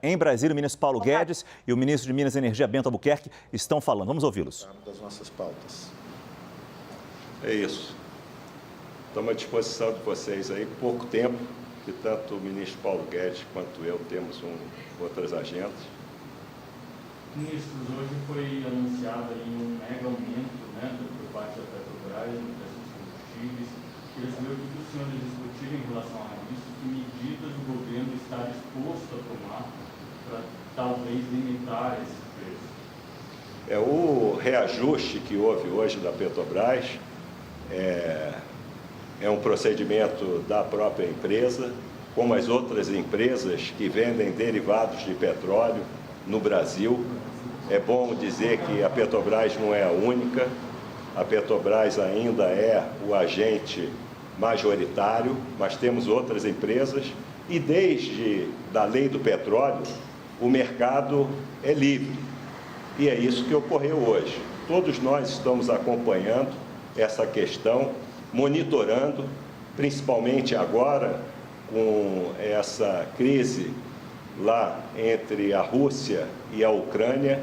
em Brasília, o ministro Paulo Guedes e o ministro de Minas e Energia, Bento Albuquerque, estão falando. Vamos ouvi-los. Das nossas pautas. É isso. Estamos à disposição de vocês aí, pouco tempo, que tanto o ministro Paulo Guedes quanto eu temos outras agendas. Ministros, hoje foi anunciado aí um mega aumento, né, por parte da Petrobras no preço dos combustíveis. Queria saber o que os senhores discutiram em relação a isso, que medidas o governo está disposto a tomar para talvez limitar esse preço. O reajuste que houve hoje da Petrobras é um procedimento da própria empresa, como as outras empresas que vendem derivados de petróleo no Brasil. É bom dizer que a Petrobras não é a única, a Petrobras ainda é o agente majoritário, mas temos outras empresas e desde a lei do petróleo o mercado é livre e é isso que ocorreu hoje. Todos nós estamos acompanhando essa questão, monitorando, principalmente agora com essa crise lá entre a Rússia e a Ucrânia,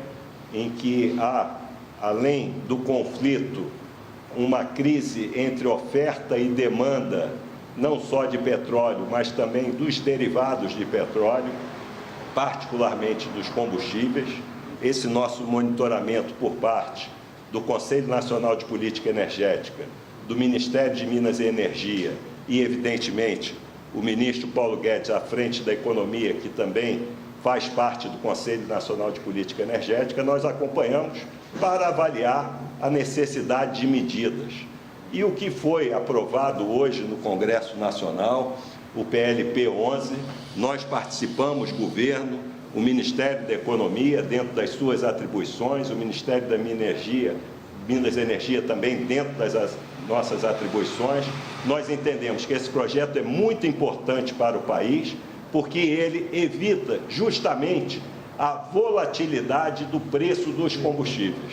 em que há, além do conflito, uma crise entre oferta e demanda, não só de petróleo, mas também dos derivados de petróleo, particularmente dos combustíveis. Esse nosso monitoramento por parte do Conselho Nacional de Política Energética, do Ministério de Minas e Energia e, evidentemente, o ministro Paulo Guedes à frente da Economia, que também faz parte do Conselho Nacional de Política Energética, nós acompanhamos para avaliar a necessidade de medidas. E o que foi aprovado hoje no Congresso Nacional, o PLP 11, nós participamos, governo, o Ministério da Economia, dentro das suas atribuições, o Ministério da Minas e Energia também dentro das nossas atribuições. Nós entendemos que esse projeto é muito importante para o país, porque ele evita justamente a volatilidade do preço dos combustíveis,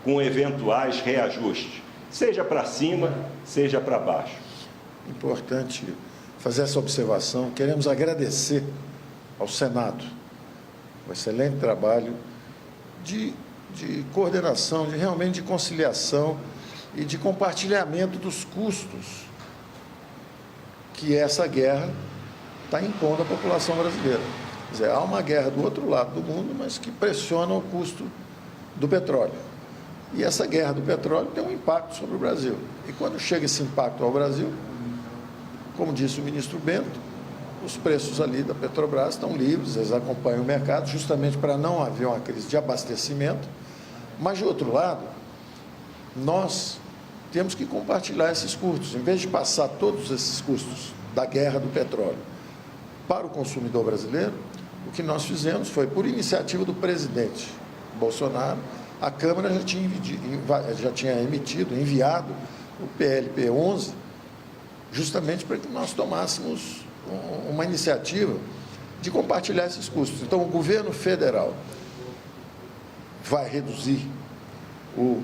com eventuais reajustes, seja para cima, seja para baixo. Importante fazer essa observação. Queremos agradecer ao Senado o excelente trabalho de coordenação, realmente de conciliação e de compartilhamento dos custos que essa guerra está impondo à população brasileira. Quer dizer, há uma guerra do outro lado do mundo, mas que pressiona o custo do petróleo. E essa guerra do petróleo tem um impacto sobre o Brasil. E quando chega esse impacto ao Brasil, como disse o ministro Bento, os preços ali da Petrobras estão livres, eles acompanham o mercado, justamente para não haver uma crise de abastecimento. Mas, de outro lado, nós temos que compartilhar esses custos. Em vez de passar todos esses custos da guerra do petróleo para o consumidor brasileiro, o que nós fizemos foi, por iniciativa do presidente Bolsonaro, a Câmara já tinha enviado o PLP 11, justamente para que nós tomássemos uma iniciativa de compartilhar esses custos. Então, o governo federal vai reduzir o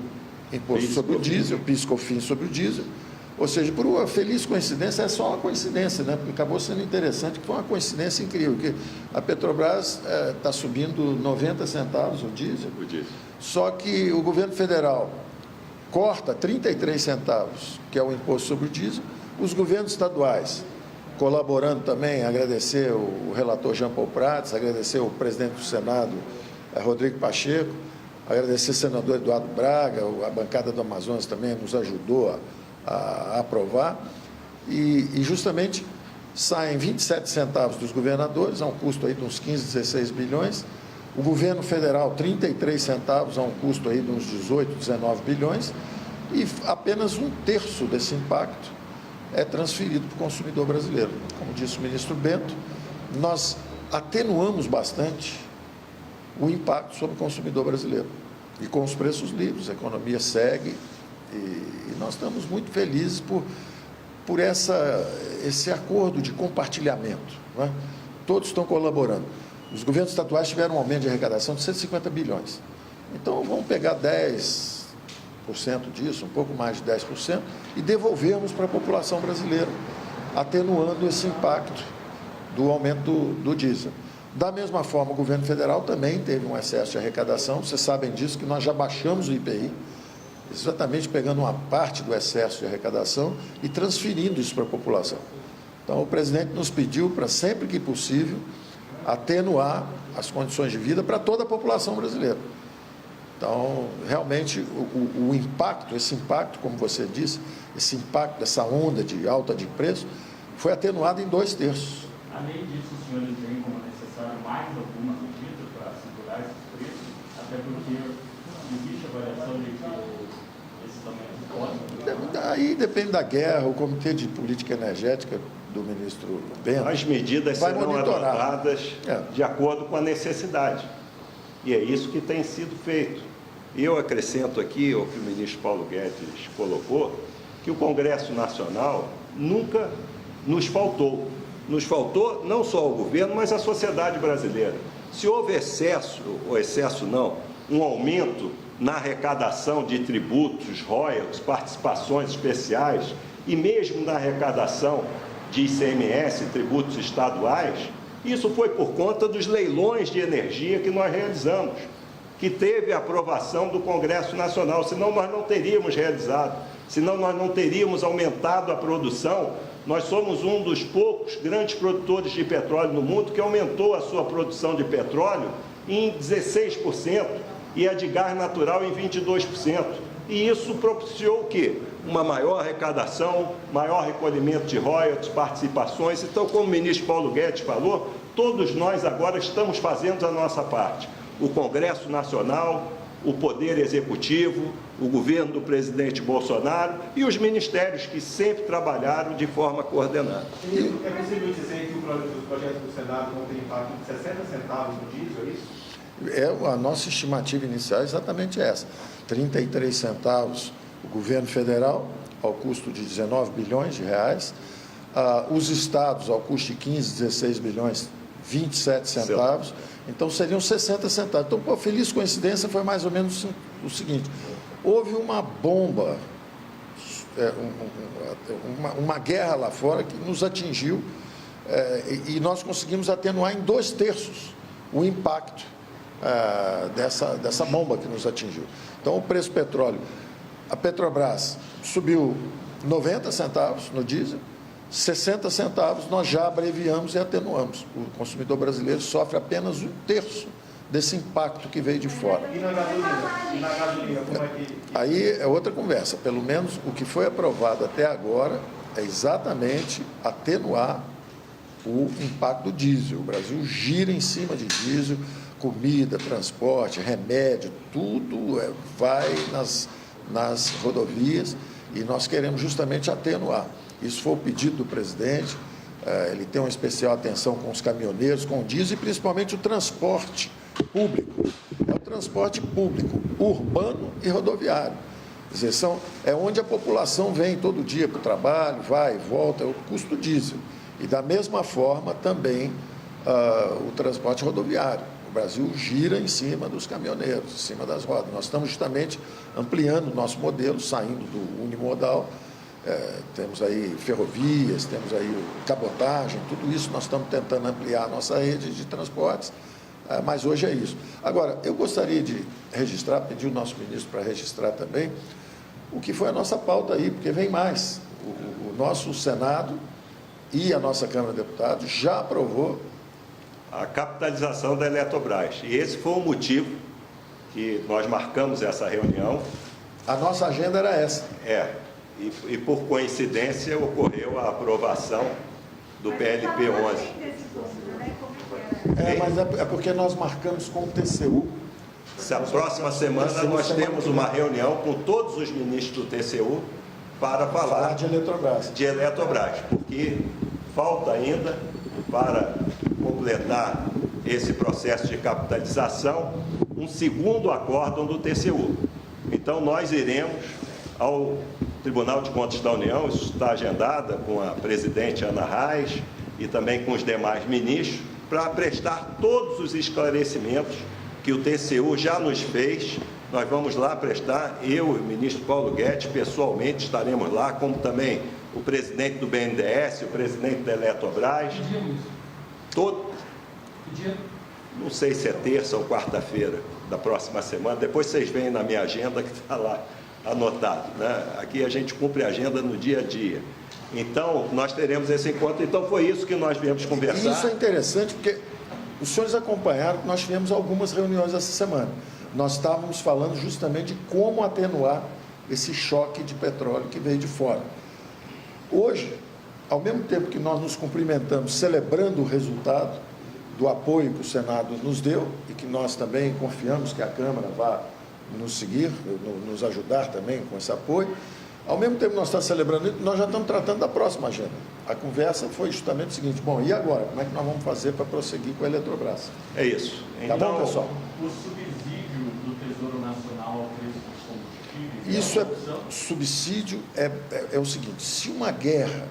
imposto sobre o diesel, o PIS/COFINS sobre o diesel, ou seja, por uma feliz coincidência, é só uma coincidência, né? Porque acabou sendo interessante, que foi uma coincidência incrível, que a Petrobras está subindo 90 centavos o diesel, só que o governo federal corta 33 centavos, que é o imposto sobre o diesel, os governos estaduais colaborando também, agradecer o relator Jean Paul Prats, agradecer o presidente do Senado, Rodrigo Pacheco, agradecer o senador Eduardo Braga, a bancada do Amazonas também nos ajudou a aprovar, e justamente saem 27 centavos dos governadores, a um custo aí de uns 15, 16 bilhões, o governo federal 33 centavos, a um custo aí de uns 18, 19 bilhões, e apenas um terço desse impacto é transferido para o consumidor brasileiro. Como disse o ministro Bento, nós atenuamos bastante o impacto sobre o consumidor brasileiro. E com os preços livres, a economia segue e nós estamos muito felizes por esse acordo de compartilhamento, não é? Todos estão colaborando. Os governos estaduais tiveram um aumento de arrecadação de 150 bilhões. Então, vamos pegar 10% disso, um pouco mais de 10%, e devolvermos para a população brasileira, atenuando esse impacto do aumento do diesel. Da mesma forma, o governo federal também teve um excesso de arrecadação. Vocês sabem disso, que nós já baixamos o IPI, exatamente pegando uma parte do excesso de arrecadação e transferindo isso para a população. Então, o presidente nos pediu para, sempre que possível, atenuar as condições de vida para toda a população brasileira. Então, realmente, o impacto, esse impacto, como você disse, esse impacto dessa onda de alta de preço, foi atenuado em 2/3. Além disso, os senhores veem como necessário mais alguma medida para segurar esses preços, até porque existe a variação de que esses aumentos podem... Aí depende da guerra, o Comitê de Política Energética do ministro Bento As medidas vai serão monitorar. adotadas de acordo com a necessidade. E é isso que tem sido feito. E eu acrescento aqui o que o ministro Paulo Guedes colocou, que o Congresso Nacional nunca nos faltou. Nos faltou não só ao governo, mas à sociedade brasileira. Se houve excesso, ou excesso não, um aumento na arrecadação de tributos, royalties, participações especiais e mesmo na arrecadação de ICMS, tributos estaduais, isso foi por conta dos leilões de energia que nós realizamos, que teve a aprovação do Congresso Nacional, senão nós não teríamos realizado, senão nós não teríamos aumentado a produção. Nós somos um dos poucos grandes produtores de petróleo no mundo que aumentou a sua produção de petróleo em 16% e a de gás natural em 22%. E isso propiciou o quê? Uma maior arrecadação, maior recolhimento de royalties, participações. Então, como o ministro Paulo Guedes falou, todos nós agora estamos fazendo a nossa parte. O Congresso Nacional, o Poder Executivo, o governo do presidente Bolsonaro e os ministérios que sempre trabalharam de forma coordenada. É possível dizer que os projetos do Senado vão ter impacto de 60 centavos no diesel, é isso? A nossa estimativa inicial é exatamente essa. 33 centavos o governo federal, ao custo de 19 bilhões de reais. Os estados, ao custo de 15, 16 bilhões, 27 centavos. Então, seriam 60 centavos. Então, por feliz coincidência, foi mais ou menos o seguinte. Houve uma bomba, uma guerra lá fora que nos atingiu e nós conseguimos atenuar em 2/3 o impacto dessa bomba que nos atingiu. Então, o preço do petróleo, a Petrobras subiu 90 centavos no diesel, 60 centavos nós já abreviamos e atenuamos. O consumidor brasileiro sofre apenas 1/3 desse impacto que veio de fora. E na gasolina, como é que... Aí é outra conversa. Pelo menos o que foi aprovado até agora é exatamente atenuar o impacto do diesel. O Brasil gira em cima de diesel, comida, transporte, remédio, tudo vai nas rodovias e nós queremos justamente atenuar. Isso foi o pedido do presidente, ele tem uma especial atenção com os caminhoneiros, com o diesel e principalmente o transporte público. É o transporte público, urbano e rodoviário. Quer dizer, é onde a população vem todo dia para o trabalho, vai e volta, é o custo diesel. E da mesma forma também o transporte rodoviário. O Brasil gira em cima dos caminhoneiros, em cima das rodas. Nós estamos justamente ampliando o nosso modelo, saindo do unimodal. Temos aí ferrovias, temos aí cabotagem, tudo isso nós estamos tentando ampliar a nossa rede de transportes, mas hoje é isso. Agora, eu gostaria de registrar, pedir o nosso ministro para registrar também, o que foi a nossa pauta aí, porque vem mais. O nosso Senado e a nossa Câmara de Deputados já aprovou a capitalização da Eletrobras. E esse foi o motivo que nós marcamos essa reunião. A nossa agenda era essa. E por coincidência ocorreu a aprovação do PLP 11. Mas é porque nós marcamos com o TCU. A próxima semana nós temos uma reunião com todos os ministros do TCU para falar de Eletrobras. De Eletrobras, porque falta ainda para completar esse processo de capitalização um segundo acórdão do TCU. Então nós iremos ao Tribunal de Contas da União, isso está agendada com a presidente Ana Reis e também com os demais ministros, para prestar todos os esclarecimentos que o TCU já nos fez. Nós vamos lá prestar, eu e o ministro Paulo Guedes pessoalmente estaremos lá, como também o presidente do BNDES, o presidente da Eletrobras. dia? Não sei se é terça ou quarta-feira da próxima semana. Depois vocês veem na minha agenda que está lá anotado, né? Aqui a gente cumpre a agenda no dia a dia. Então, nós teremos esse encontro. Então, foi isso que nós viemos conversar. Isso é interessante porque os senhores acompanharam que nós tivemos algumas reuniões essa semana. Nós estávamos falando justamente de como atenuar esse choque de petróleo que veio de fora. Hoje, ao mesmo tempo que nós nos cumprimentamos celebrando o resultado do apoio que o Senado nos deu e que nós também confiamos que a Câmara vá nos seguir, nos ajudar também com esse apoio, ao mesmo tempo que nós estamos celebrando isso, nós já estamos tratando da próxima agenda. A conversa foi justamente o seguinte: bom, e agora? Como é que nós vamos fazer para prosseguir com a Eletrobras? É isso. Tá bom, pessoal? O subsídio do Tesouro Nacional ao preço dos combustíveis... Isso subsídio é o seguinte: se uma guerra,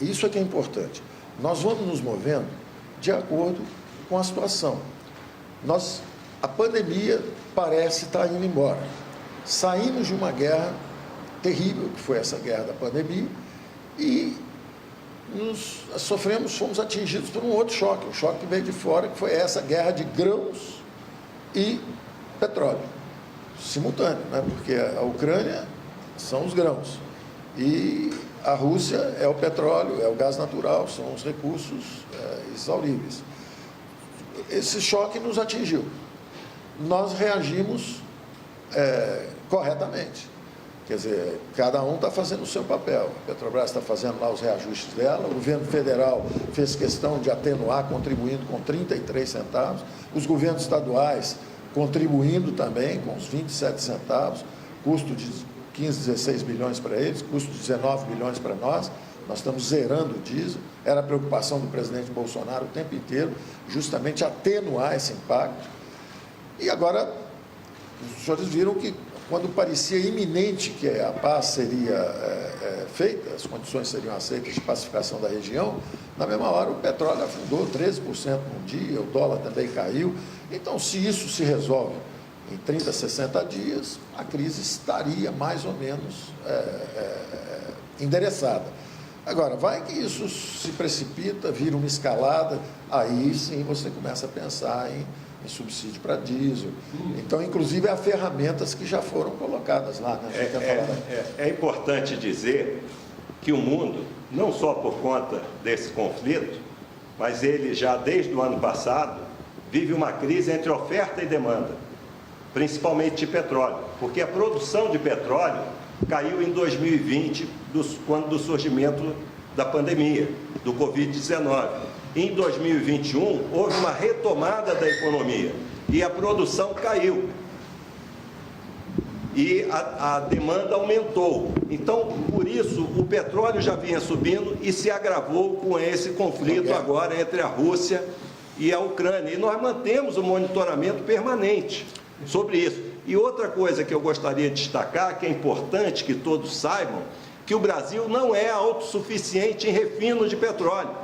isso é que é importante, nós vamos nos movendo de acordo com a situação. A pandemia parece estar indo embora. Saímos de uma guerra terrível, que foi essa guerra da pandemia, e fomos atingidos por um outro choque, o choque que veio de fora, que foi essa guerra de grãos e petróleo, simultâneo, né? Porque a Ucrânia são os grãos, e a Rússia é o petróleo, é o gás natural, são os recursos exauríveis. Esse choque nos atingiu. Nós reagimos corretamente. Quer dizer, cada um está fazendo o seu papel. A Petrobras está fazendo lá os reajustes dela, o governo federal fez questão de atenuar, contribuindo com 33 centavos, os governos estaduais contribuindo também com os 27 centavos, custo de 15, 16 bilhões para eles, custo de 19 bilhões para nós estamos zerando o diesel. Era a preocupação do presidente Bolsonaro o tempo inteiro, justamente atenuar esse impacto. E agora, os senhores viram que quando parecia iminente que a paz seria feita, as condições seriam aceitas de pacificação da região, na mesma hora o petróleo afundou 13% num dia, o dólar também caiu. Então, se isso se resolve em 30, 60 dias, a crise estaria mais ou menos endereçada. Agora, vai que isso se precipita, vira uma escalada, aí sim você começa a pensar em subsídio para diesel. Então, inclusive, há ferramentas que já foram colocadas lá. Né? É importante dizer que o mundo, não só por conta desse conflito, mas ele já desde o ano passado vive uma crise entre oferta e demanda, principalmente de petróleo, porque a produção de petróleo caiu em 2020, quando do surgimento da pandemia, do Covid-19. Em 2021, houve uma retomada da economia e a produção caiu. E a demanda aumentou. Então, por isso, o petróleo já vinha subindo e se agravou com esse conflito agora entre a Rússia e a Ucrânia. E nós mantemos o monitoramento permanente sobre isso. E outra coisa que eu gostaria de destacar, que é importante que todos saibam, que o Brasil não é autossuficiente em refino de petróleo.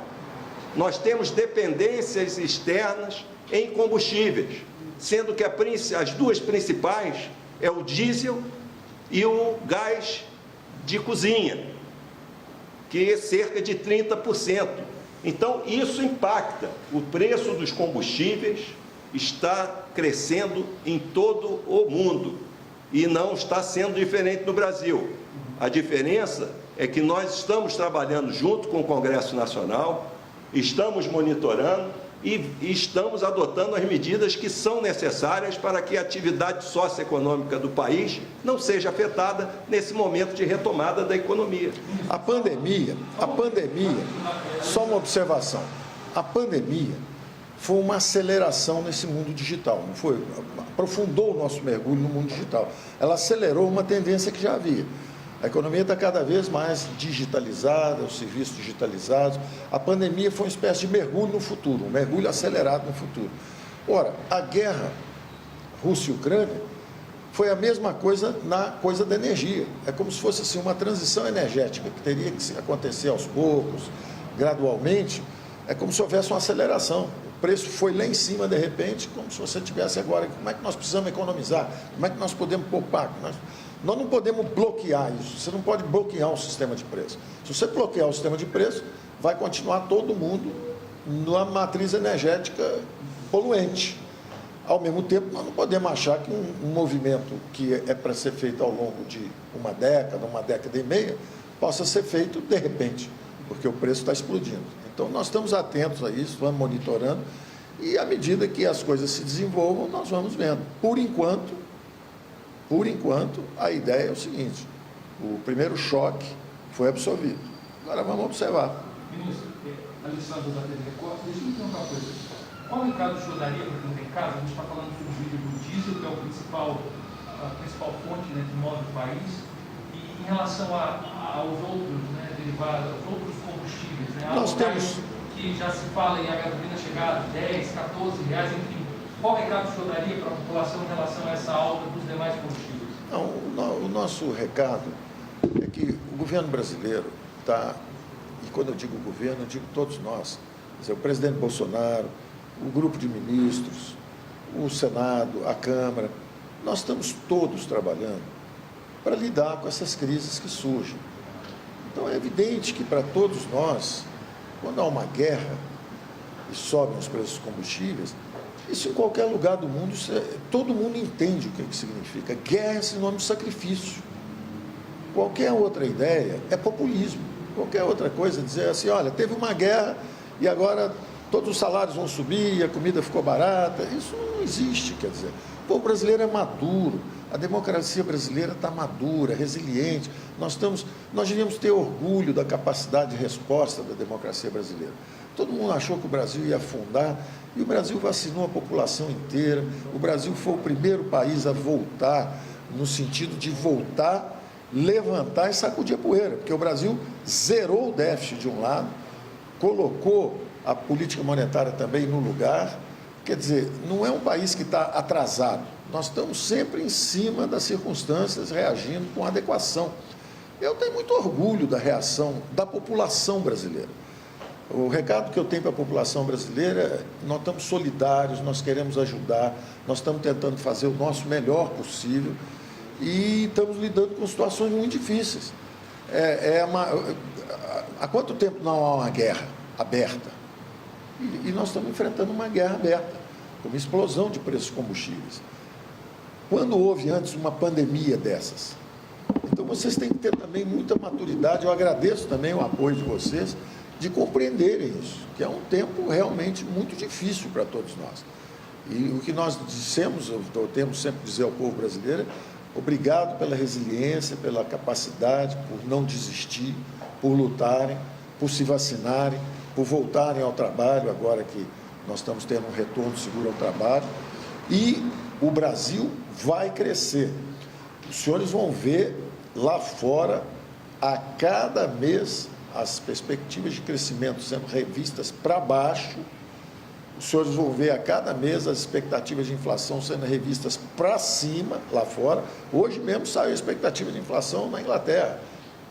Nós temos dependências externas em combustíveis, sendo que as duas principais é o diesel e o gás de cozinha, que é cerca de 30%. Então, isso impacta. O preço dos combustíveis está crescendo em todo o mundo e não está sendo diferente no Brasil. A diferença é que nós estamos trabalhando junto com o Congresso Nacional, estamos monitorando e estamos adotando as medidas que são necessárias para que a atividade socioeconômica do país não seja afetada nesse momento de retomada da economia. A pandemia, só uma observação, a pandemia foi uma aceleração nesse mundo digital, não foi? Aprofundou o nosso mergulho no mundo digital. Ela acelerou uma tendência que já havia. A economia está cada vez mais digitalizada, os serviços digitalizados. A pandemia foi uma espécie de mergulho no futuro, um mergulho acelerado no futuro. Ora, a guerra Rússia e Ucrânia foi a mesma coisa na coisa da energia. É como se fosse assim, uma transição energética que teria que acontecer aos poucos, gradualmente. É como se houvesse uma aceleração. O preço foi lá em cima, de repente, como se você tivesse agora, como é que nós precisamos economizar? Como é que nós podemos poupar? Nós não podemos bloquear isso. Você não pode bloquear um sistema de preço. Se você bloquear o sistema de preço, vai continuar todo mundo na matriz energética poluente. Ao mesmo tempo, nós não podemos achar que um movimento que é para ser feito ao longo de uma década e meia, possa ser feito de repente, porque o preço está explodindo. Então, nós estamos atentos a isso, vamos monitorando, e à medida que as coisas se desenvolvam, nós vamos vendo. Por enquanto, a ideia é o seguinte: o primeiro choque foi absorvido. Agora vamos observar. Ministro, Alessandro da TV Record, deixa eu me perguntar uma coisa. Qual recado o senhor daria para quem não tem casa? A gente está falando sobre o vídeo do diesel, que é a principal fonte, né, que move o país, e em relação aos outros, né, derivados, aos outros combustíveis, né? Nós temos... que já se fala em a gasolina chegar a 10, 14 reais, enfim. Qual recado o senhor daria para a população em relação a essa alta dos demais combustíveis? Não, o nosso recado é que o governo brasileiro está, e quando eu digo governo, eu digo todos nós, quer dizer, o presidente Bolsonaro, o grupo de ministros, o Senado, a Câmara, nós estamos todos trabalhando para lidar com essas crises que surgem. Então é evidente que para todos nós, quando há uma guerra e sobem os preços dos combustíveis, isso em qualquer lugar do mundo, todo mundo entende o que significa. Guerra é sinônimo de sacrifício. Qualquer outra ideia é populismo. Qualquer outra coisa é dizer assim, olha, teve uma guerra e agora todos os salários vão subir, a comida ficou barata. Isso não existe, quer dizer. O povo brasileiro é maduro, a democracia brasileira está madura, resiliente. Nós devíamos ter orgulho da capacidade de resposta da democracia brasileira. Todo mundo achou que o Brasil ia afundar e o Brasil vacinou a população inteira. O Brasil foi o primeiro país a voltar, no sentido de voltar, levantar e sacudir a poeira, porque o Brasil zerou o déficit de um lado, colocou a política monetária também no lugar. Quer dizer, não é um país que está atrasado. Nós estamos sempre em cima das circunstâncias, reagindo com adequação. Eu tenho muito orgulho da reação da população brasileira. O recado que eu tenho para a população brasileira é: nós estamos solidários, nós queremos ajudar, nós estamos tentando fazer o nosso melhor possível e estamos lidando com situações muito difíceis. Há quanto tempo não há uma guerra aberta? E nós estamos enfrentando uma guerra aberta, com uma explosão de preços de combustíveis. Quando houve antes uma pandemia dessas? Então vocês têm que ter também muita maturidade. Eu agradeço também o apoio de vocês, de compreenderem isso, que é um tempo realmente muito difícil para todos nós. E o que nós dissemos, eu temos sempre a dizer ao povo brasileiro: obrigado pela resiliência, pela capacidade, por não desistir, por lutarem, por se vacinarem, por voltarem ao trabalho, agora que nós estamos tendo um retorno seguro ao trabalho. E o Brasil vai crescer. Os senhores vão ver lá fora, a cada mês, as perspectivas de crescimento sendo revistas para baixo. Os senhores vão ver a cada mês as expectativas de inflação sendo revistas para cima, lá fora. Hoje mesmo saiu a expectativa de inflação na Inglaterra,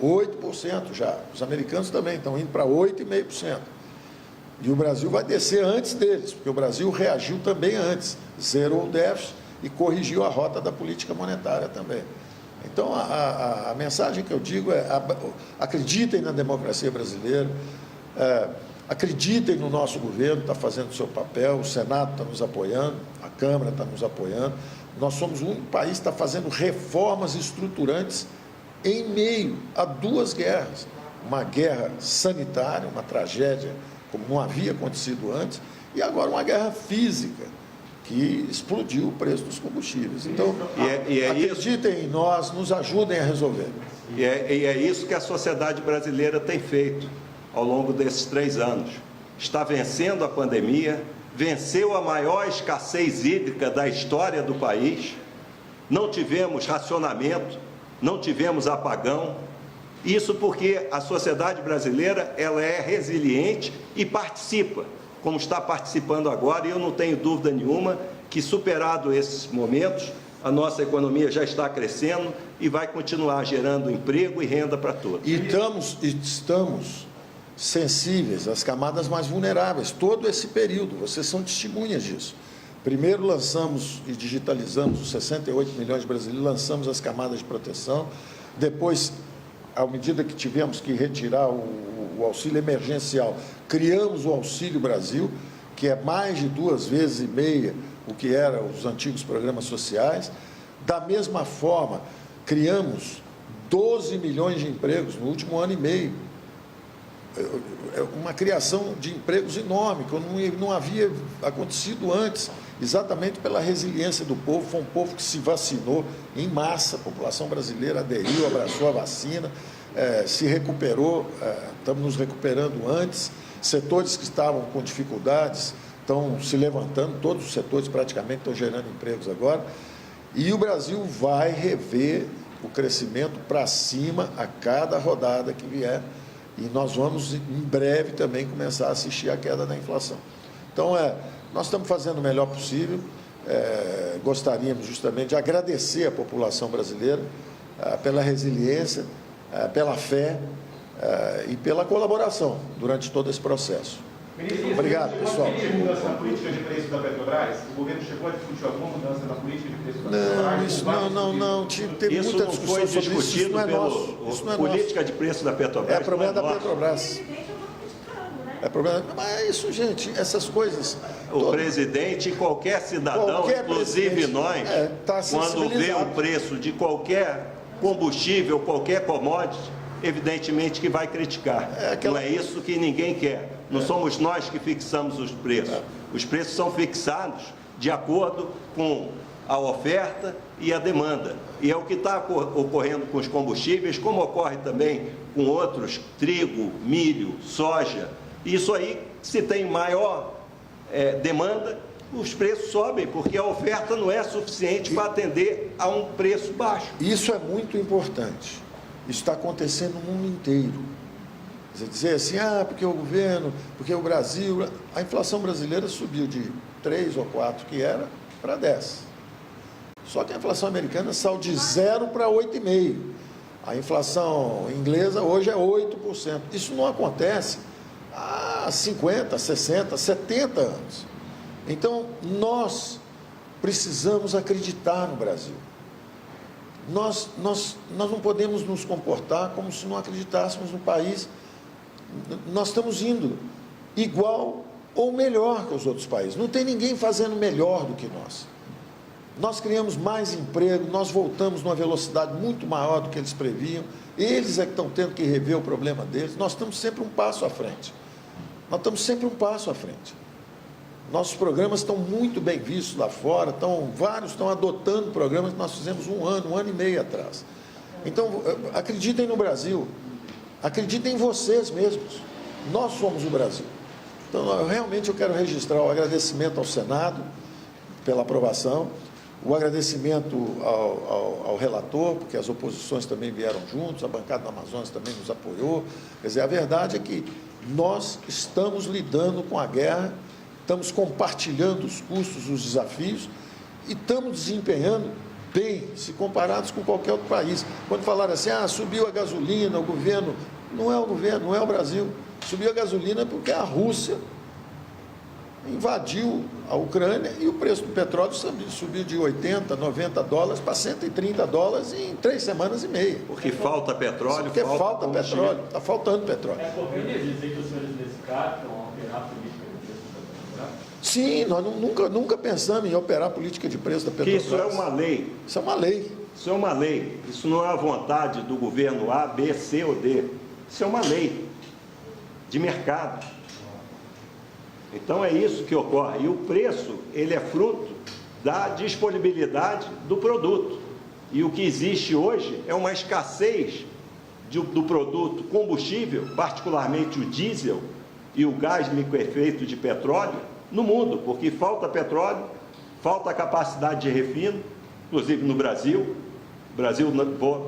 8% já. Os americanos também estão indo para 8,5%. E o Brasil vai descer antes deles, porque o Brasil reagiu também antes, zerou o déficit e corrigiu a rota da política monetária também. Então, a mensagem que eu digo é: acreditem na democracia brasileira, acreditem no nosso governo, está fazendo o seu papel, o Senado está nos apoiando, a Câmara está nos apoiando. Nós somos o único país que está fazendo reformas estruturantes em meio a duas guerras. Uma guerra sanitária, uma tragédia como não havia acontecido antes, e agora uma guerra física, que explodiu o preço dos combustíveis. Então, acreditem em nós, nos ajudem a resolver. E é isso que a sociedade brasileira tem feito ao longo desses 3 anos. Está vencendo a pandemia, venceu a maior escassez hídrica da história do país, não tivemos racionamento, não tivemos apagão. Isso porque a sociedade brasileira ela é resiliente e participa, como está participando agora, e eu não tenho dúvida nenhuma que, superado esses momentos, a nossa economia já está crescendo e vai continuar gerando emprego e renda para todos. E estamos sensíveis às camadas mais vulneráveis, todo esse período, vocês são testemunhas disso. Primeiro lançamos e digitalizamos os 68 milhões de brasileiros, lançamos as camadas de proteção, depois, à medida que tivemos que retirar o o auxílio emergencial. Criamos o Auxílio Brasil, que é mais de 2,5 vezes o que eram os antigos programas sociais. Da mesma forma, criamos 12 milhões de empregos no último ano e meio. Uma criação de empregos enorme, que não havia acontecido antes, exatamente pela resiliência do povo. Foi um povo que se vacinou em massa, a população brasileira aderiu, abraçou a vacina, se recuperou, estamos nos recuperando antes. Setores que estavam com dificuldades estão se levantando, todos os setores praticamente estão gerando empregos agora, e o Brasil vai rever o crescimento para cima a cada rodada que vier, e nós vamos em breve também começar a assistir à queda da inflação. Então, nós estamos fazendo o melhor possível. Gostaríamos justamente de agradecer a população brasileira pela resiliência, pela fé e pela colaboração durante todo esse processo. Ministro, Obrigado, pessoal. Teve mudança na política de preço da Petrobras? O governo chegou a discutir alguma mudança na política de preço da Petrobras? Não. Teve Isso muita não discussão foi sobre isso. Isso discutido não é pelo nosso. Isso não é política nosso. de preço da Petrobras. É problema da nosso. Petrobras. É problema. Mas é isso, gente. Essas coisas. O presidente e qualquer cidadão, inclusive nós, tá quando vê sensibilizado. o preço de qualquer combustível, qualquer commodity, evidentemente que vai criticar. Não é isso que ninguém quer. Não somos nós que fixamos os preços. Os preços são fixados de acordo com a oferta e a demanda. E é o que está ocorrendo com os combustíveis, como ocorre também com outros, trigo, milho, soja. Isso aí, se tem maior demanda, os preços sobem, porque a oferta não é suficiente para atender a um preço baixo. Isso é muito importante. Isso está acontecendo no mundo inteiro. Quer dizer assim, porque o governo, porque o Brasil... A inflação brasileira subiu de 3 ou 4 que era para 10. Só que a inflação americana saiu de 0 para 8,5. A inflação inglesa hoje é 8%. Isso não acontece há 50, 60, 70 anos. Então, nós precisamos acreditar no Brasil. Nós não podemos nos comportar como se não acreditássemos no país. Nós estamos indo igual ou melhor que os outros países. Não tem ninguém fazendo melhor do que nós. Nós criamos mais emprego, nós voltamos numa velocidade muito maior do que eles previam. Eles é que estão tendo que rever o problema deles. Nós estamos sempre um passo à frente. Nossos programas estão muito bem vistos lá fora, vários estão adotando programas que nós fizemos um ano e meio atrás. Então, acreditem no Brasil, acreditem em vocês mesmos. Nós somos o Brasil. Então, realmente eu quero registrar o agradecimento ao Senado pela aprovação, o agradecimento ao relator, porque as oposições também vieram juntos, a bancada do Amazonas também nos apoiou. Quer dizer, a verdade é que nós estamos lidando com a guerra, estamos compartilhando os custos, os desafios e estamos desempenhando bem, se comparados com qualquer outro país. Quando falaram assim, subiu a gasolina, o governo... Não é o governo, não é o Brasil. Subiu a gasolina porque a Rússia invadiu a Ucrânia e o preço do petróleo subiu de 80, 90 dólares para 130 dólares em 3 semanas e meia. Porque falta petróleo, porque falta petróleo, está faltando petróleo. É correto dizer que os senhores descartam alterar a política de preço da Petrobras? Sim, nós nunca pensamos em operar a política de preço da Petrobras. Que isso é uma lei. Isso é uma lei. Isso é uma lei. Isso não é a vontade do governo A, B, C ou D. Isso é uma lei de mercado. Então é isso que ocorre. E o preço, ele é fruto da disponibilidade do produto. E o que existe hoje é uma escassez do produto combustível, particularmente o diesel e o gás liquefeito de petróleo, no mundo, porque falta petróleo, falta capacidade de refino, inclusive no Brasil. O Brasil,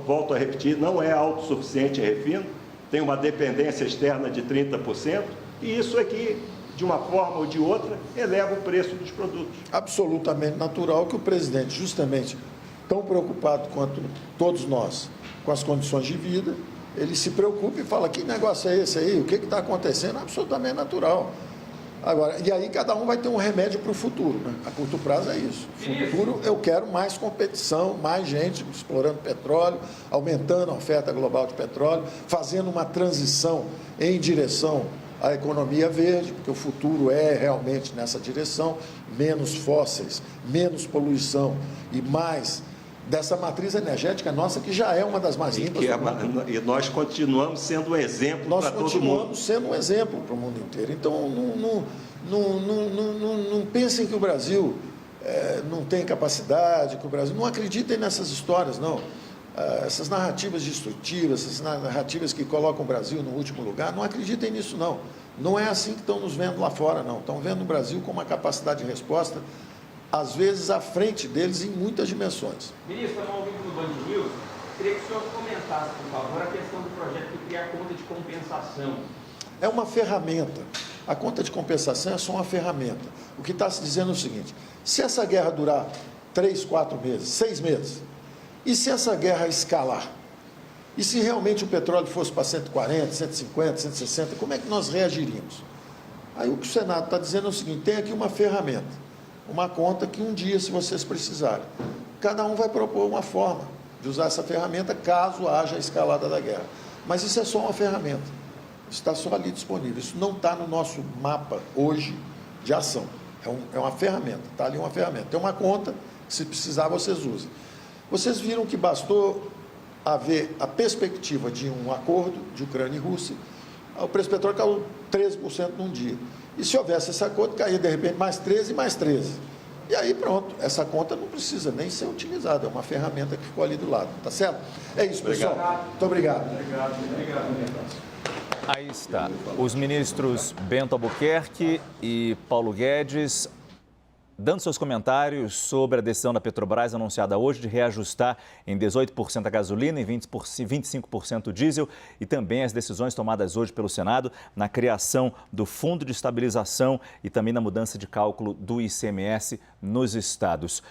volto a repetir, não é autossuficiente em refino, tem uma dependência externa de 30%, e isso aqui, de uma forma ou de outra, eleva o preço dos produtos. Absolutamente natural que o presidente, justamente tão preocupado quanto todos nós com as condições de vida, ele se preocupe e fala, que negócio é esse aí? O que está acontecendo? Absolutamente natural. Agora, e aí cada um vai ter um remédio para o futuro, né? A curto prazo é isso. Futuro, eu quero mais competição, mais gente explorando petróleo, aumentando a oferta global de petróleo, fazendo uma transição em direção à economia verde, porque o futuro é realmente nessa direção, menos fósseis, menos poluição e mais dessa matriz energética nossa, que já é uma das mais limpas. E nós continuamos sendo um exemplo para todo mundo. Nós continuamos sendo um exemplo para o mundo inteiro. Então, não pensem que o Brasil não tem capacidade, que o Brasil... Não acreditem nessas histórias, não. Essas narrativas destrutivas, essas narrativas que colocam o Brasil no último lugar, não acreditem nisso, não. Não é assim que estão nos vendo lá fora, não. Estão vendo o Brasil com uma capacidade de resposta, às vezes, à frente deles em muitas dimensões. Ministro, estamos ao vivo no Band News. Queria que o senhor comentasse, por favor, a questão do projeto de criar conta de compensação. É uma ferramenta. A conta de compensação é só uma ferramenta. O que está se dizendo é o seguinte: se essa guerra durar 3, 4 meses, 6 meses, e se essa guerra escalar? E se realmente o petróleo fosse para 140, 150, 160, como é que nós reagiríamos? Aí o que o Senado está dizendo é o seguinte: tem aqui uma ferramenta, uma conta que um dia, se vocês precisarem, cada um vai propor uma forma de usar essa ferramenta caso haja a escalada da guerra. Mas isso é só uma ferramenta, está só ali disponível, isso não está no nosso mapa hoje de ação, é uma ferramenta, está ali uma ferramenta, tem uma conta, se precisar vocês usem. Vocês viram que bastou haver a perspectiva de um acordo de Ucrânia e Rússia, o preço do petróleo caiu 13% num dia. E se houvesse esse acordo, caía de repente mais 13 e mais 13. E aí pronto, essa conta não precisa nem ser utilizada, é uma ferramenta que ficou ali do lado, tá certo? É isso, pessoal. Muito obrigado. Aí está. Os ministros Bento Albuquerque e Paulo Guedes dando seus comentários sobre a decisão da Petrobras anunciada hoje de reajustar em 18% a gasolina e 25% o diesel, e também as decisões tomadas hoje pelo Senado na criação do Fundo de Estabilização e também na mudança de cálculo do ICMS nos estados.